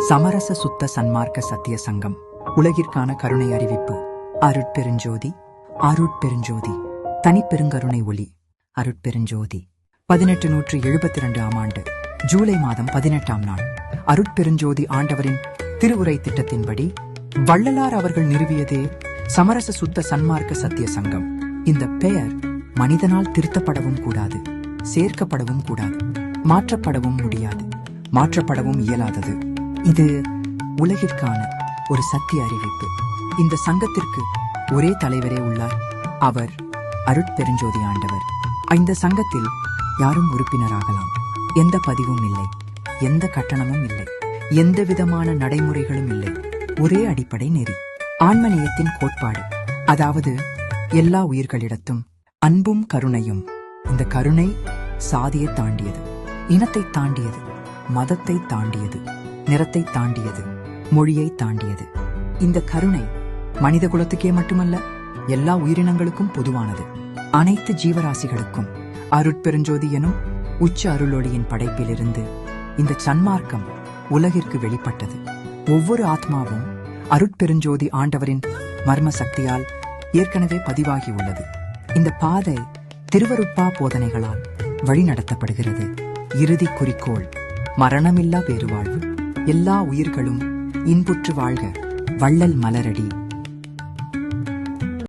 சமரச சுத்த சன்மார்க்க சத்திய சங்கம் உலகிற்கான கருணை அறிவிப்பு. அருட்பெருஞ்சோதி அருட்பெருஞ்சோதி தனிப்பெருங்கருணை ஒளி அருட்பெருஞ்சோதி. 1872 ஆண்டு ஜூலை மாதம் 18ஆம் நாள் அருட்பெருஞ்சோதி ஆண்டவரின் திருவுரை திட்டத்தின்படி வள்ளலார் அவர்கள் நிறுவியதே சமரச சுத்த சன்மார்க்க சத்திய சங்கம். இந்த பெயர் மனிதனால் திருத்தப்படவும் கூடாது, சேர்க்கப்படவும் கூடாது, மாற்றப்படவும் முடியாது, மாற்றப்படவும் இயலாதது. இது உலகிற்கான ஒரு சத்திய அறிவிப்பு. இந்த சங்கத்திற்கு ஒரே தலைவரே உள்ளார், அவர் அருட்பெருஞ்சோதி ஆண்டவர். இந்த சங்கத்தில் யாரும் உறுப்பினராகலாம். எந்த பதிவும் இல்லை, எந்த கட்டணமும் இல்லை, எந்த விதமான நடைமுறைகளும் இல்லை. ஒரே அடிப்படை நெறி, ஆன்மநேயத்தின் கோட்பாடு, அதாவது எல்லா உயிர்களிடத்தும் அன்பும் கருணையும். இந்த கருணை சாதியை தாண்டியது, இனத்தை தாண்டியது, மதத்தை தாண்டியது, நிறத்தை தாண்டியது, மொழியை தாண்டியது. இந்த கருணை மனித குலத்துக்கே மட்டுமல்ல, எல்லா உயிரினங்களுக்கும் பொதுவானது. அனைத்து ஜீவராசிகளுக்கும் அருட்பெருஞ்சோதி எனும் உச்ச அருளொளியின் படைப்பிலிருந்து இந்த சன்மார்க்கம் உலகிற்கு வெளிப்பட்டது. ஒவ்வொரு ஆத்மாவும் அருட்பெருஞ்சோதி ஆண்டவரின் மர்ம சக்தியால் ஏற்கனவே பதிவாகியுள்ளது. இந்த பாதை திருவருட்பா போதனைகளால் வழிநடத்தப்படுகிறது. இறுதி குறிக்கோள் மரணமில்லா பேருவாழ்வு. எல்லா உயிர்களும் இன்புற்று வாழ்க. வள்ளல் மலரடி.